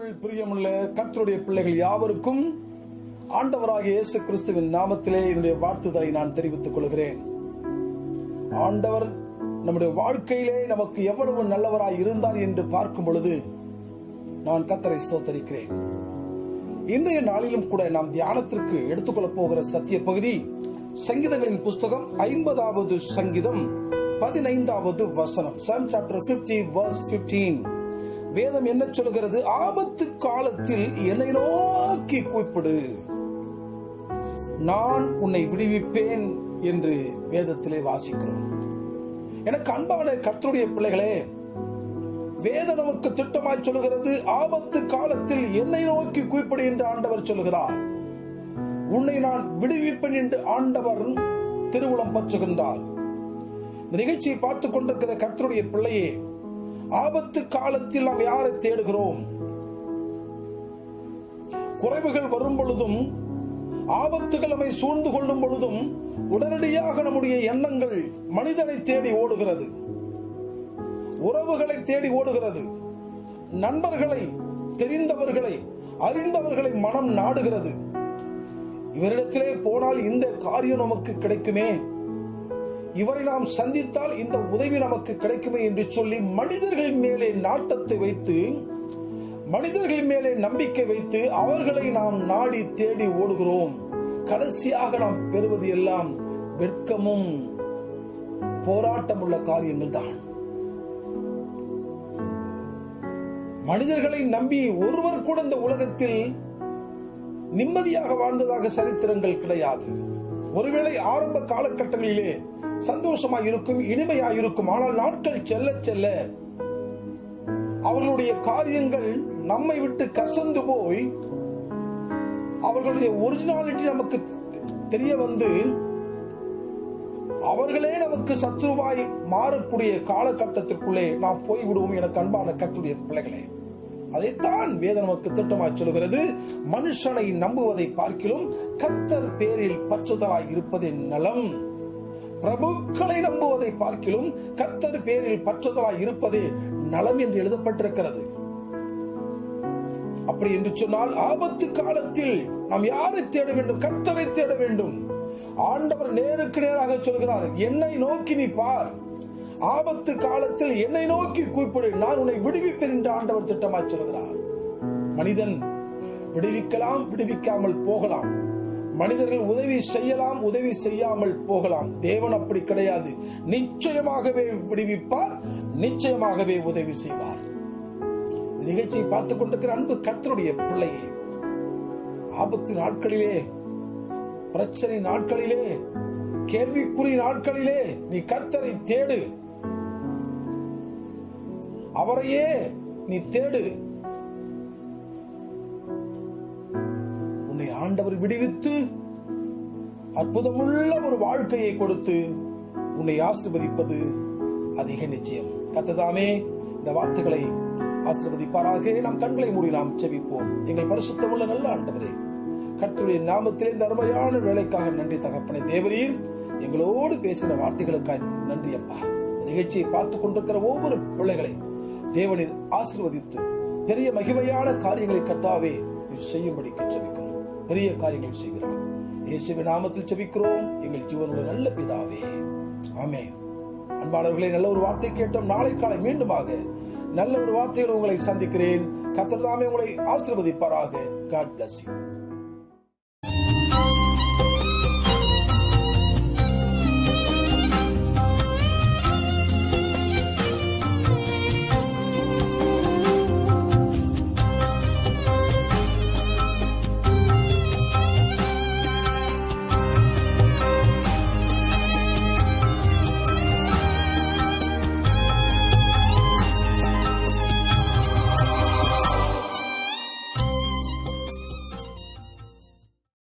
கிறிஸ்துவுக்குள் பிரியமுள்ள கர்த்தருடைய பிள்ளைகள் யாவருக்கும் ஆண்டவராகிய இயேசு கிறிஸ்துவின் நாமத்திலே என்னுடைய வாழ்த்துதலை நான் தெரிவித்துக் கொள்கிறேன். ஆண்டவர் நம்முடைய வாழ்க்கையிலே நமக்கு எவ்வளவு நல்லவராய் இருந்தார் என்று பார்க்கும் பொழுது நான் கர்த்தரை ஸ்தோத்தரிக்கிறேன். இன்றைய நாளிலும் கூட நாம் தியானத்திற்கு எடுத்துக்கொள்ளப் போகிற சத்திய பகுதி சங்கீதங்களின் புஸ்தகம் 50வது சங்கீதம் 15வது வசனம். Psalm chapter 50 verse 15. வேதம் என்ன சொல்கிறது? ஆபத்து காலத்தில் என்னை நோக்கி கூப்பிடு, நான் உன்னை விடுவிப்பேன் என்று வேதத்திலே வாசிக்கிறோம். எனக்கு அன்பான கர்த்தருடைய பிள்ளைகளே, வேதம் நமக்கு திட்டமாய் சொல்கிறது, ஆபத்து காலத்தில் என்னை நோக்கி கூப்பிடு என்று ஆண்டவர் சொல்கிறார். உன்னை நான் விடுவிப்பேன் என்று ஆண்டவர் திருவுளம் பற்றுகின்றார். இந்த நிகழ்ச்சியை பார்த்துக் கொண்டிருக்கிற கர்த்தருடைய பிள்ளையே, ஆபத்து காலத்தில் நாம் யாரை தேடுகிறோம்? குறைவுகள் வரும் பொழுதும், ஆபத்துகள் நம்மை சூழ்ந்து கொள்ளும் பொழுதும் உடனடியாக நம்முடைய எண்ணங்கள் மனிதனை தேடி ஓடுகிறது, உறவுகளை தேடி ஓடுகிறது, நண்பர்களை, தெரிந்தவர்களை, அறிந்தவர்களை மனம் நாடுகிறது. இவரிடத்திலே போனால் இந்த காரியம் நமக்கு கிடைக்குமே, இவரை நாம் சந்தித்தால் இந்த உதவி நமக்கு கிடைக்குமே என்று சொல்லி மனிதர்கள் மேலே நாட்டத்தை வைத்து, மனிதர்கள் மேலே நம்பிக்கை வைத்து அவர்களை நாம் நாடி தேடி ஓடுகிறோம். கடைசியாக நாம் பெறுவது எல்லாம் வெட்கமும் போராட்டம் உள்ள காரியங்கள் தான். மனிதர்களை நம்பி ஒருவர் கூட இந்த உலகத்தில் நிம்மதியாக வாழ்ந்ததாக சரித்திரங்கள் கிடையாது. ஒருவேளை ஆரம்ப காலகட்டங்களிலே சந்தோஷமாக இருக்கும், இனிமையாக இருக்கும். ஆனால் நாட்கள் செல்ல செல்ல அவர்களுடைய காரியங்கள் நம்மை விட்டு கசந்து போய் அவர்களுடைய ஒரிஜினாலிட்டி நமக்கு தெரிய வந்து அவர்களே நமக்கு சத்துருவாய் மாறக்கூடிய காலகட்டத்திற்குள்ளே நாம் போய்விடுவோம். எனக்கு அன்பான கர்த்தருடைய பிள்ளைகளே, அதைத்தான் வேதம் நமக்கு திட்டமாய் சொல்கிறது. மனுஷனை நம்புவதை பார்க்கிலும் கர்த்தர் பேரில் பற்றுதலாய் இருப்பதே நலம். பிரபுக்களை நம்புவதை பார்க்கிலும் கர்த்தர் பேரில் பற்றுதலாய் இருப்பதே நலம் என்று எழுதப்பட்டிருக்கிறது. அப்படி என்று சொன்னால் ஆபத்து காலத்தில் நாம் யாரை தேட வேண்டும்? கர்த்தரை தேட வேண்டும். ஆண்டவர் நேருக்கு நேராக சொல்கிறார், என்னை நோக்கி நீ பார், ஆபத்து காலத்தில் என்னை நோக்கி கூப்பிடு, நான் உன்னை விடுவிப்பேன் என்று ஆண்டவர் திட்டமாய் சொல்கிறார். மனிதன் விடுவிக்கலாம், விடுவிக்காமல் போகலாம். மனிதர்கள் உதவி செய்யலாம், உதவி செய்யாமல் போகலாம். தேவன் அப்படி கிடையாது. நிச்சயமாகவே விடுவிப்பார், நிச்சயமாகவே உதவி செய்வார். நிகழ்ச்சியை பார்த்துக் கொண்டிருக்கிற அன்பு கர்த்தருடைய பிள்ளையே, ஆபத்து நாட்களிலே, பிரச்சனை நாட்களிலே, கேள்விக்குறி நாட்களிலே நீ கர்த்தரை தேடு, அவரையே நீ தேடு. உன்னை ஆண்டவர் விடுவித்து அற்புதமுள்ள ஒரு வாழ்க்கையை கொடுத்து உன்னை ஆசீர்வதிப்பது அதிக நிச்சயம். கர்த்தர் இந்த வார்த்தைகளை ஆசீர்வதிப்பாராக. நாம் கண்களை மூடி நாம் ஜெபிப்போம். எங்கள் பரிசுத்தமுள்ள நல்ல ஆண்டவரே, கர்த்தருடைய நாமத்திலே இந்த அருமையான வேலைக்காக நன்றி தகப்பனே. தேவரீர் எங்களோடு பேசின வார்த்தைகளுக்காக நன்றி அப்பா. நிகழ்ச்சியை பார்த்துக் கொண்டிருக்கிற ஒவ்வொரு பிள்ளைகளை தேவனில் ஆசீர்வதித்து பெரிய மகிமையான காரியங்களை கர்த்தாவே செய்யும்படிக்கு ஜெபிக்கிறோம். பெரிய காரியங்களை செய்கிறோம். இயேசுவின் நாமத்தில் ஜெபிக்கிறோம் எங்கள் ஜீவனுள்ள நல்ல பிதாவே, ஆமென். அன்பானவர்களே, நல்ல ஒரு வார்த்தை கேட்டோம். நாளை காலை மீண்டுமாக நல்ல ஒரு வார்த்தையில் உங்களை சந்திக்கிறேன். கர்த்தர் தாமே உங்களை ஆசீர்வதிப்பாராக. God bless you.